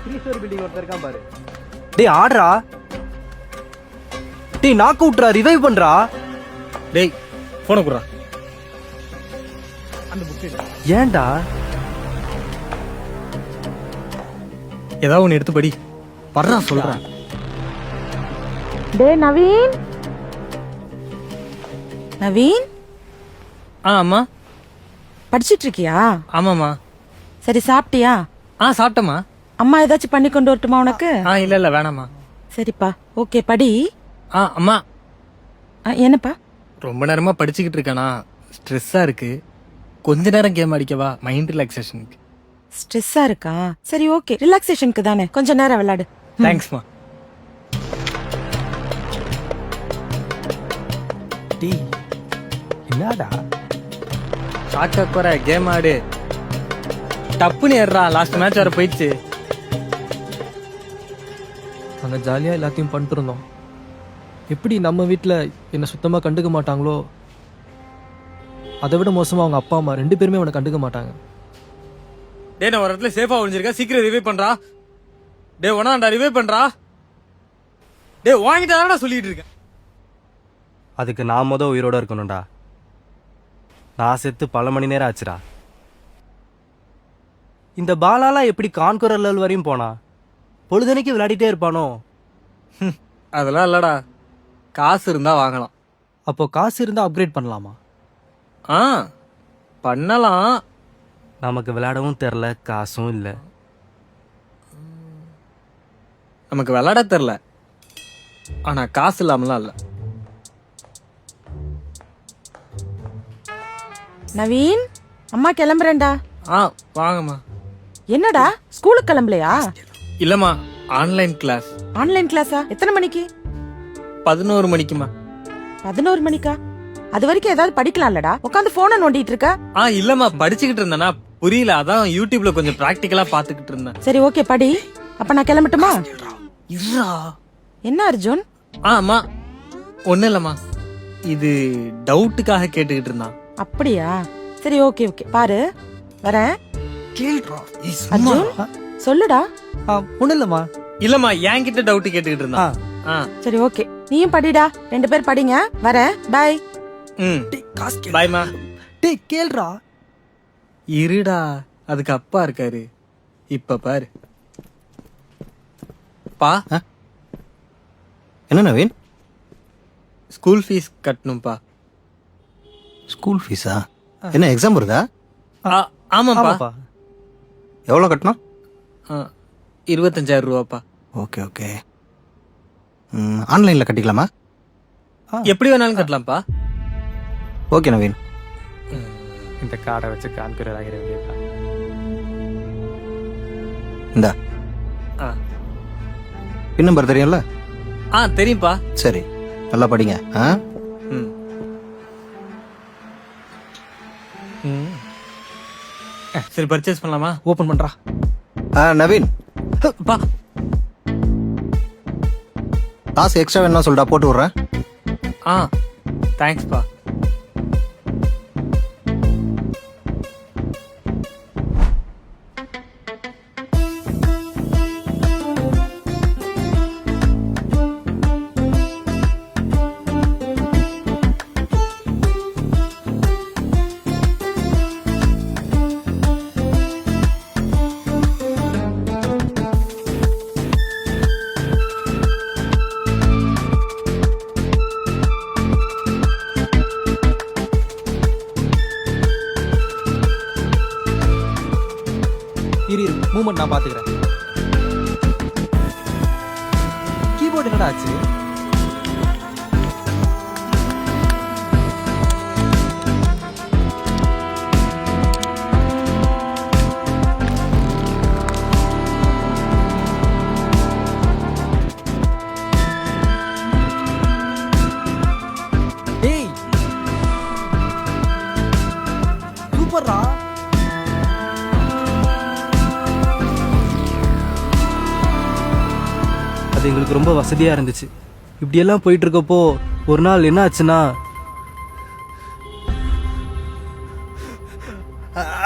Three story building ஒருத்தர் இருக்கான் பாரு. டேய் ஆடுறா. டேய் நாக் அவுட்ரா, ரிவைவ் பண்றா. டேய் போனை குடுறா. அந்த புக் ஏன்டா? ஏதாவது ஒன்று எடுத்து படி. வர்றா சொல்றேன். டேய் நவீன், நவீன் அம்மா படிச்சிட்டு இருக்கியா? ஆமாம்மா. சரி சாப்பிட்டியா? சாப்பிட்டம்மா. அம்மா ஏதாச்சும் பண்ணி கொண்டு வரட்டுமா உனக்கு? இல்ல வேணாம்மா. சரிப்பா, ஓகே படி. அம்மா என்னப்பா? ரொம்ப நேரமா படிச்சுக்கிட்டு இருக்கேனா, ஸ்ட்ரெஸ்ஸா இருக்கு. கொஞ்ச நேரம் கேம் அடிக்கவா, மைண்ட் ரிலாக்ஸேஷனுக்கு. ஸ்ட்ரெஸ்ஸா இருக்கா? சரி ஓகே, ரிலாக்ஸேஷனுக்கு தானே, கொஞ்ச நேரம் விளையாடு. தேங்க்ஸ்மா. டேய் என்னடா? சாக்கா குற கேம் ஆடு. டப்புன்னு ஏறா. லாஸ்ட் மேட்ச் வர போயிடுச்சு. நாங்க ஜாலியா எல்லாத்தையும் பண்ணிட்டு இருந்தோம். எப்படி நம்ம வீட்டில் என்னை சுத்தமா கண்டுக்க மாட்டாங்களோ, அதை விட மோசமா அவங்க அப்பா அம்மா 2 பேருமே அவனை கண்டுக்க மாட்டாங்க. டேய் நான் ஒரு இடத்துல சேஃபா ஒளிஞ்சிருக்கேன், சீக்கிரம் ரிவைவ் பண்றா. டேய் ஒன்னாண்டா ரிவைவ் பண்றா. டேய் வாங்கிட்டாடா சொல்லிட்டு இருக்கேன். அதுக்கு நான் உயிரோட இருக்கணும்டா. நான் செத்து பல மணி நேரம் ஆச்சுடா. இந்த பாலாலாம் எப்படி கான்குரர் லெவல் வரையும் போனா? பொழுதனைக்கு விளையாடிட்டே இருப்பானோ? அதெல்லாம் இல்லடா, காசு இருந்தா வாங்கலாம். அப்போ காசு இருந்தா அப்கிரேட் பண்ணலாமா? பண்ணலாம். நமக்கு விளையாடவும் தெரியல, காசும் இல்லை. நமக்கு விளையாட தெரியல, ஆனா காசு இல்லாமலாம் இல்ல. நவீன், அம்மா கிளம்புறேன்டா. வாங்கம்மா. என்னடா ஸ்கூலுக்கு கிளம்பலையா? இல்லம்மா, ஆன்லைன் கிளாஸ். ஆன்லைன் கிளாஸா? எத்தனை மணிக்கு? 11 மணிக்குமா. 11 மணிக்கா? அது வரைக்கும் ஏதாவது படிக்கலாம்லடா, உட்காந்து போனை நோண்டிட்டு இருக்க. இல்லம்மா படிச்சுக்கிட்டு இருந்தேனா, புரியல, அதான் யூடியூப்ல கொஞ்சம் பிராக்டிகலா பாத்துக்கிட்டு இருந்தேன். சரி ஓகே படி. அப்ப நான் கிளம்பட்டுமா? இருடா. என்ன அர்ஜுன்? அம்மா ஒண்ணு இல்லம்மா, இது டவுட்டுக்காக கேட்டுக்கிட்டு இருந்தான். அப்படியா? சரி ஓகே ஓகே பாரு, வரேன். அர்ஜுன் சொல்லுடா. ஒண்ணும் இல்லம்மா. இல்லம்மா என்கிட்ட டவுட் கேட்டுக்கிட்டு இருந்தான். சரி ஓகே, நீயும் படிடா, 2 பேர் படிங்க, வரேன், பாய். பாய்மா. டேய் கேள்றா. இருடா, அதுக்கு அப்பா இருக்காரு. இப்ப பாரு. பா என்ன நவீன்? ஸ்கூல் ஃபீஸ் கட்டணும்பா. ஸ்கூல் ஃபீஸா? என்ன எக்ஸாம் வருதா? ஆமாப்பா. எவ்வளோ கட்டணும்? 25,000 ரூபாப்பா. Okay okay. ஆன்லைனில் கட்டிக்கலாமா? எப்படி வேணாலும் கட்டலாம்ப்பா. ஓகே நவீன். இந்த கார்டை வச்சு கான்குரர் ஆகிற வேண்டியதா? இந்தா பின் நம்பர் தெரியும்ல? தெரியும்பா. சரி நல்லா படிங்க. சரி பர்ச்சேஸ் பண்ணலாமா? ஓபன் பண்றா. நவீன் பா, காசு எக்ஸ்ட்ரா வேணும்னா சொல்லிட்டா, போட்டு விட்றேன். தேங்க்ஸ்பா. இரு மூமெண்ட் நான் பாத்துக்கிறேன். கீபோர்டு என்னடா ஆச்சு? டேய் சூப்பர்ரா. அது எங்களுக்கு ரொம்ப வசதியா இருந்துச்சு. இப்படியெல்லாம் போயிட்டு இருக்கப்போ ஒரு நாள் என்ன ஆச்சுன்னா,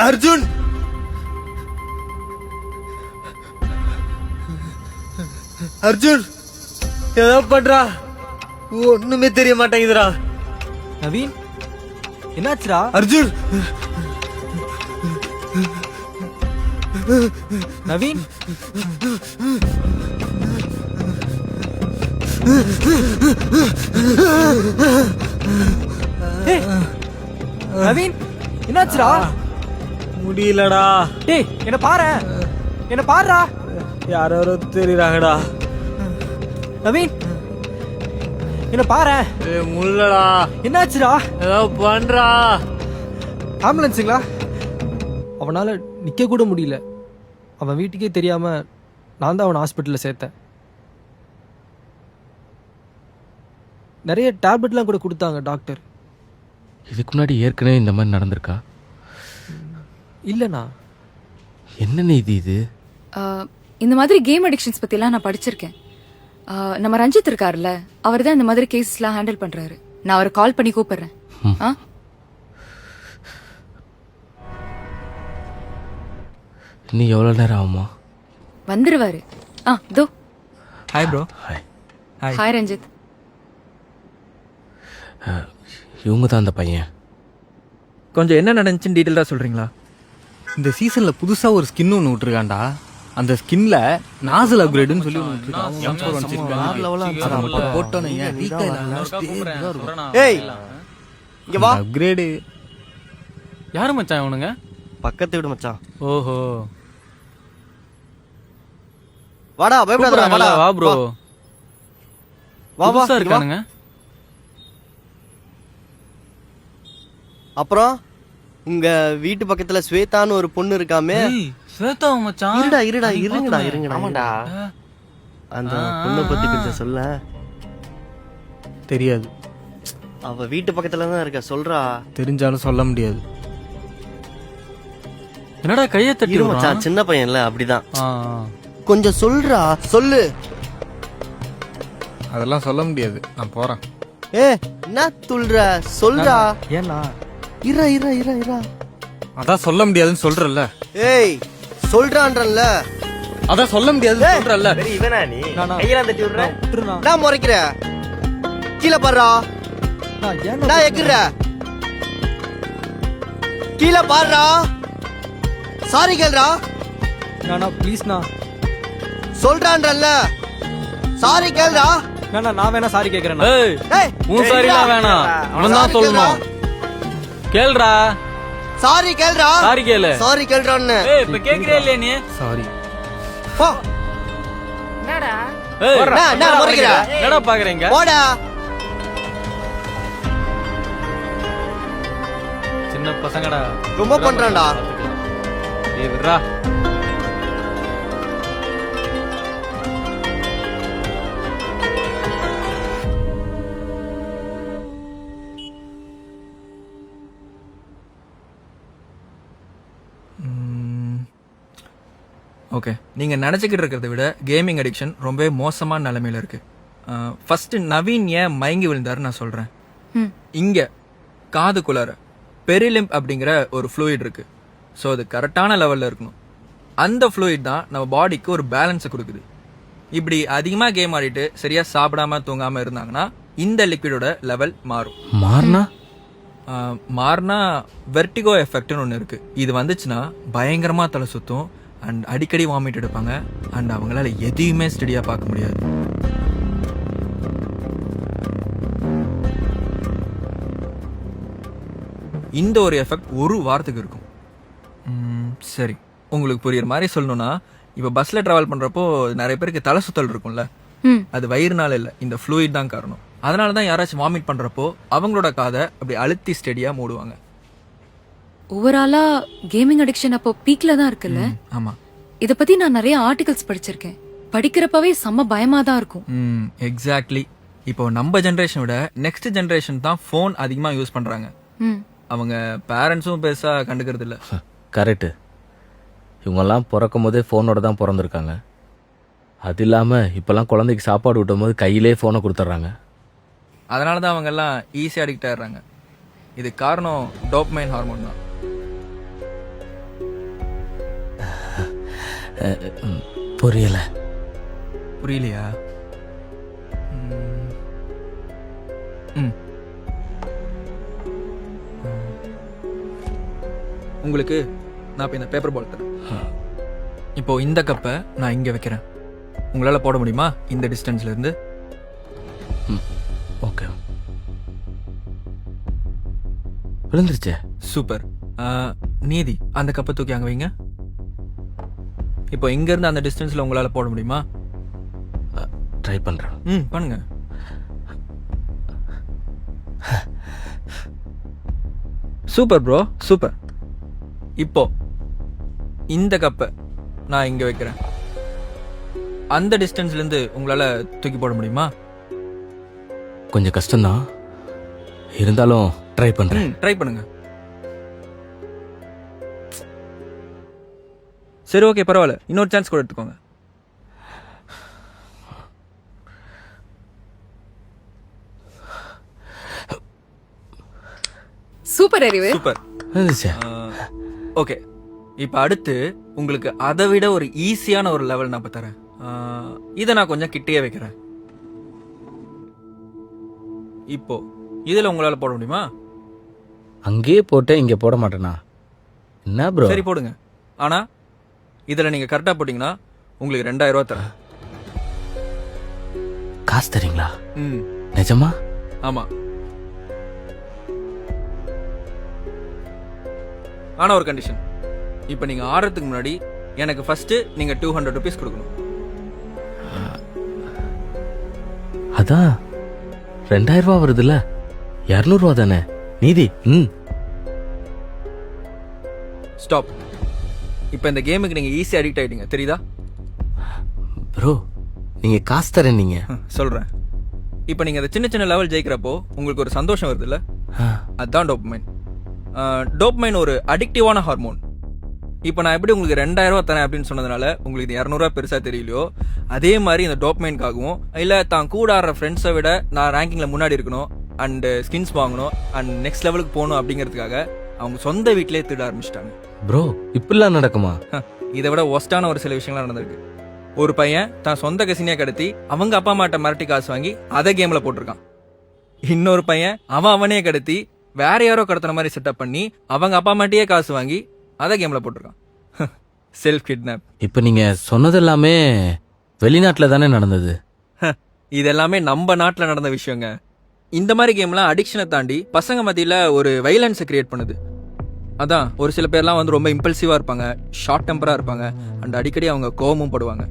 அர்ஜுன் அர்ஜுன் ஏதோ பண்றா, ஒண்ணுமே தெரிய மாட்டேங்குதுடா. நவீன் என்னாச்சுடா? அர்ஜுன் நவீன் ஏய், நவீன் என்னாச்சுடா? முடியலடா. டேய் என்ன பாருடா. யாரோ தெரியுறாங்கடா. நவீன் என்ன பாரு. முள்ளடா. என்னாச்சுடா? ஏதோ பண்றா. ஆம்புலன்ஸுங்களா? அவனால நிக்க கூட முடியல. அவன் வீட்டுக்கே தெரியாம நான் தான் அவனை ஹாஸ்பிட்டல்ல சேர்த்தேன். நிறைய டேப்லெட்லாம் கூட கொடுத்தாங்க டாக்டர். இதுக்கு முன்னாடி ஏற்கனவே இந்த மாதிரி நடந்திருக்கா? இல்லைண்ணா. என்ன நீதி இது? இந்த மாதிரி கேம் அடிக்ஷன்ஸ் பத்திலாம் நான் படிச்சிருக்கேன். நம்ம ரஞ்சித் இருக்காருல்ல, அவர் தான் இந்த மாதிரி கேசஸ்லாம் ஹேண்டில் பண்றாரு. நான் அவரை கால் பண்ணி கூப்பிடுறேன். ஆ? இன்னும் எவ்வளோ நேரம் ஆகுமா? வந்துருவாரு. தோ. Hi bro. Hi. Hi Ranjith. இவங்க தான் அந்த பையன். கொஞ்சம் என்ன நடந்துச்சுன்னு டீட்டெயிலாக சொல்கிறீங்களா? இந்த சீசன்ல புதுசா ஒரு ஸ்கின் ஒன்று விட்டுருக்காண்டா. அந்த ஸ்கின்ல நாசல் அப்கிரேடுன்னு சொல்லி ஏய் இங்க வா. அப்கிரேடு யாரு மச்சான் இவனுங்க? பக்கத்து வீடு மச்சான். ஓஹோ, வாடா பயப்படாதடா வாடா. வா ப்ரோ. வா வா புதுசா இங்க வா. இருக்கானுங்க. அப்புறம் உங்க வீட்டு பக்கத்துல ஸ்வேதான்னு ஒரு பொண்ணு இருக்காமே. ஸ்வேதா மச்சான். இருங்கடா. ஆமாடா. அந்த பொண்ணை பத்தி கொஞ்சம் சொல்ல. தெரியாது. அவ வீட்டு பக்கத்துல தான் இருக்க. சொல்றா. தெரிஞ்சாலும் சொல்ல முடியாது. என்னடா கையை தட்டி இரு மச்சான், சின்ன பையன்ல அப்படிதான். ஆ. கொஞ்சம் சொல்றா. சொல்லு. அதெல்லாம் சொல்ல முடியாது. நான் போறேன். என்ன துள்ற? சொல்றா. ஏண்ணா? இரா. அதான் சொல்ல முடியாதுன்னு சொல்றல்ல. ஏய் சொல்றான்றல்ல. அதான் சொல்ல முடியாதுன்னு சொல்றல்ல. இவனா நீ? நானா? கையெல்லாம் தட்டி விடுற. விட்டுருண்ணா. நான் முறைக்கிற. கீழே பாடுறா. ஏண்ணா? நான் எக்குற. கீழே பாடுறா. சாரி கேள்றா. நானா ப்ளீஸ்ண்ணா. சொல்றான்றல்ல. சாரி கேள்றா. நான் வேணா சாரி கேட்கறேண்ணா. ஏய், ஏய் உன் சாரிலாம் வேணாம். அவன் தான் சொல்லணும். கேளுடா. சாரி கேள்றா. சாரி கேளு. சாரி கேள்றான்னு. ஏய், இப்ப கேக்குறே இல்லையா நீ? சாரி. போ. ஏய், நான் முறைக்கிற. என்னடா பாக்குறீங்க? போடா. சின்ன பசங்கடா. ரொம்ப பண்றான்டா. ஏய் விட்றா. ஓகே, நீங்கள் நினச்சிக்கிட்டு இருக்கிறத விட கேமிங் அடிக்ஷன் ரொம்பவே மோசமான நிலைமையில் இருக்குது. ஃபஸ்ட்டு நவீன் ஏன் மயங்கி விழுந்தாருன்னு நான் சொல்கிறேன். இங்கே காதுக்குள்ளார பெரிலிம்ப் அப்படிங்கிற ஒரு ஃப்ளூயிட் இருக்குது. ஸோ அது கரெக்டான லெவலில் இருக்கணும். அந்த ஃப்ளூயிட் தான் நம்ம பாடிக்கு ஒரு பேலன்ஸை கொடுக்குது. இப்படி அதிகமாக கேம் ஆடிட்டு சரியாக சாப்பிடாம தூங்காமல் இருந்தாங்கன்னா இந்த லிக்விடோட லெவல் மாறும். மாறினா வெர்டிகோ எஃபெக்ட்னு ஒன்று இருக்குது. இது வந்துச்சுன்னா பயங்கரமாக தலை சுற்றும் அண்ட் அடிக்கடி வாமிட் எடுப்பாங்க அண்ட் அவங்களால எதையுமே ஸ்டடியாக பார்க்க முடியாது. இந்த ஒரு எஃபெக்ட் ஒரு வாரத்துக்கு இருக்கும். சரி, உங்களுக்கு புரியுற மாதிரி சொல்லணும்னா, இப்போ பஸ்ஸில் ட்ராவல் பண்ணுறப்போ நிறைய பேருக்கு தலை சுத்தல் இருக்கும்ல, அது வயிறுனால இல்லை, இந்த ஃப்ளூயிட் தான் காரணம். அதனால தான் யாராச்சும் வாமிட் பண்ணுறப்போ அவங்களோட காதை அப்படி அழுத்தி ஸ்டெடியாக மூடுவாங்க. ஓவராலா கேமிங் அடிக்ஷன் அப்போ பீக்ல தான் இருக்குல்ல? ஆமா. இத பத்தி நான் நிறைய ஆர்டிகல்ஸ் படிச்சிருக்கேன். படிக்கிறப்பவே செம்ம பயமா தான் இருக்கும். எக்ஸாக்ட்லி. இப்போ நம்ம ஜெனரேஷன் விட நெக்ஸ்ட் ஜெனரேஷன் தான் ஃபோன் அதிகமா யூஸ் பண்றாங்க. அவங்க பேரண்ட்ஸும் பெருசா கண்டுக்கிறது இல்ல. கரெக்டு. இவங்கெல்லாம் பிறக்கும் போதே ஃபோனோட தான் பிறந்திருக்காங்க. அது இல்லாமல் இப்போல்லாம் குழந்தைக்கு சாப்பாடு ஊட்டும் போது கையிலே ஃபோனை கொடுத்துட்றாங்க. அதனால தான் அவங்க எல்லாம் ஈஸியாக அடிக்ட் ஆயிடுறாங்க. இது காரணம் டோபமைன் ஹார்மோன் தான். புரியல. புரியலையா? ம். உங்களுக்கு நான் இப்போ இந்த பேப்பர் பால் தரேன். இப்போ இந்த கப்பை நான் இங்க வைக்கிறேன். உங்களால போட முடியுமா இந்த டிஸ்டன்ஸ்ல இருந்து? ஓகே. விழுந்துருச்சே. சூப்பர். நீதி, அந்த கப்பை தூக்கி அங்க வைங்க. இப்போ இங்க இருந்து அந்த டிஸ்டன்ஸ்ல உங்களால போட முடியுமா? ட்ரை பண்றேன். பண்ணுங்க. Super bro, super. இப்போ இந்த கப்பை நான் இங்க வைக்கிறேன். அந்த டிஸ்டன்ஸ்ல இருந்து உங்களால தூக்கி போட முடியுமா? கொஞ்சம் கஷ்டம்தான், இருந்தாலும் ட்ரை பண்றேன். ட்ரை பண்ணுங்க. சரி, ஓகே, பரவாயில்ல. இன்னொரு சான்ஸ் கூட எடுத்துக்கோங்க. சூப்பர் அறிவு. சூப்பர். விழுந்துருச்சே. ஓகே, இப்போ அடுத்து உங்களுக்கு அதை விட ஒரு ஈஸியான ஒரு லெவல் நான் இப்ப தரேன். இதை நான் கொஞ்சம் கிட்டேயே வைக்கிறேன். இப்போ இதுல உங்களால போட முடியுமா? அங்கேயே போட்டு இங்க போட மாட்டேனா? என்ன ப்ரோ? சரி, போடுங்க. ஆனா இதுல நீங்க கரெக்டா போட்டீங்கன்னா உங்களுக்கு 2000 ரூபாய் தரேன். காசு தரீங்களா? ம், நிஜமா? ஆமா. ஆனா ஒரு கண்டிஷன். இப்போ நீங்க ஆடுறதுக்கு முன்னாடி எனக்கு ஃபர்ஸ்ட் நீங்க 200 rupees கொடுக்கணும். அதான் 2000 ரூபா வருதுல்ல, 200 ரூபா தானே நீதி? ஸ்டாப். இப்போ இந்த கேமுக்கு நீங்க ஈஸியா அடிக்ட் ஆயிட்டீங்க, தெரியுதா? ப்ரோ, நீங்க காசு தரேன் நீங்க. சொல்றேன். இப்போ நீங்க அந்த சின்ன சின்ன லெவல் ஜெயிக்கிறப்போ உங்களுக்கு ஒரு சந்தோஷம் வருதுல்ல, அதுதான் டோபமைன். டோபமைன் ஒரு அடிக்டிவான ஹார்மோன். இப்போ நான் எப்படி உங்களுக்கு 2000 ரூபா தரேன் அப்படின்னு சொன்னதுனால உங்களுக்கு இது 200 ரூபா பெருசா தெரியலையோ, அதே மாதிரி இந்த டோபமைனுக்காகவும் இல்ல தான் கூட ஆடுற ஃப்ரெண்ட்ஸை விட நான் ரேங்கிங்ல முன்னாடி இருக்கணும் அண்ட் ஸ்கின்ஸ் வாங்கணும் அண்ட் நெக்ஸ்ட் லெவலுக்கு போகணும் அப்படிங்கிறதுக்காக அவங்க சொந்த வீட்டிலே திருட ஆரம்பிச்சிட்டாங்க. ப்ரோ, இப்படிலாம் நடக்குமா? இதை விட ஒஸ்டான ஒரு சில விஷயங்கள்லாம் நடந்திருக்கு. ஒரு பையன் தான் சொந்த கசினியா கடத்தி அவங்க அப்பா அம்மாட்ட மிரட்டி காசு வாங்கி அதை கேம்ல போட்டிருக்கான். இன்னொரு பையன் அவனே கடத்தி வேற யாரோ கடத்தின மாதிரி செட்டப் பண்ணி அவங்க அப்பா அம்மாட்டியே காசு வாங்கி அதை கேம்ல போட்டிருக்கான். Self kidnap. இப்ப நீங்க சொன்னது எல்லாமே வெளிநாட்டுல தானே நடந்தது? இது எல்லாமே நம்ம நாட்டுல நடந்த விஷயங்க. இந்த மாதிரி கேம்லாம் அடிக்ஷனை தாண்டி பசங்க மத்தியில ஒரு வைலன்ஸை கிரியேட் பண்ணுது. அதான் ஒரு சில பேர்லாம் வந்து ரொம்ப இம்பல்சிவா இருப்பாங்க, ஷார்ட் டெம்பரா இருப்பாங்க அண்ட் அடிக்கடி அவங்க கோவமும் படுவாங்க.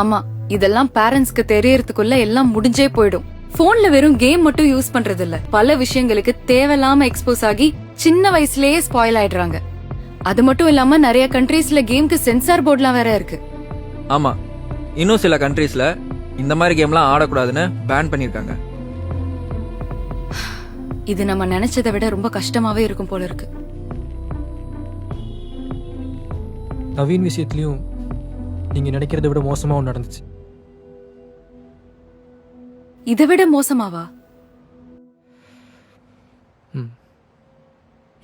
ஆமா, இதெல்லாம் பேரண்ட்ஸ்க்கு தெரியறதுக்குள்ள எல்லாம் முடிஞ்சே போயிடும். போன்ல வெறும் கேம் மட்டும் யூஸ் பண்றது இல்ல, பல விஷயங்களுக்கு தேவையில்லாம எக்ஸ்போஸ் ஆகி சின்ன வயசுலயே ஸ்பாயில் ஆயிடுறாங்க. அது மட்டும் இல்லாம நிறைய கண்ட்ரீஸ்ல கேம்க்கு சென்சார் போர்ட்லாம் வேற இருக்கு. ஆமா, இன்னும் சில கண்ட்ரீஸ்ல இந்த மாதிரி கேம்லாம் ஆடக்கூடாதுன்னு பேன் பண்ணிருக்காங்க. இது நம்ம நினைச்சதை விட ரொம்ப கஷ்டமாவே இருக்கும் போல இருக்கு. நவீன் விஷயத்துலயும் நீங்க நினைக்கிறத விட மோசமா ஒன்று நடந்துச்சு. இதை விட மோசமாவா?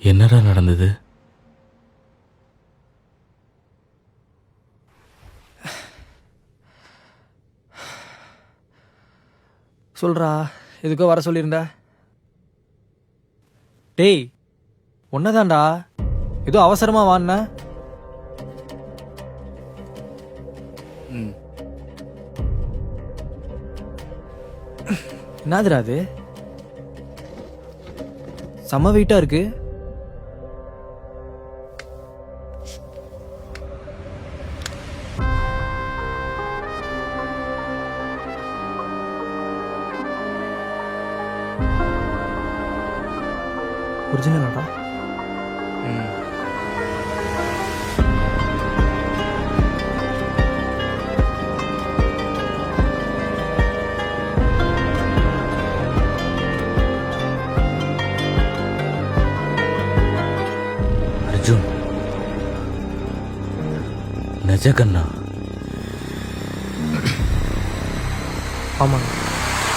என்னடா நடந்தது? சொல்றா, எதுக்கோ வர சொல்லியிருந்த. டேய், ஒன்னதான்டா, ஏதோ அவசரமா வான்னா. என்னதுடா அது? செம வெயிட்டா இருக்கு. ஒரிஜினலாடா? அர்ஜுன், நிஜகண்ணா? ஆமாங்க.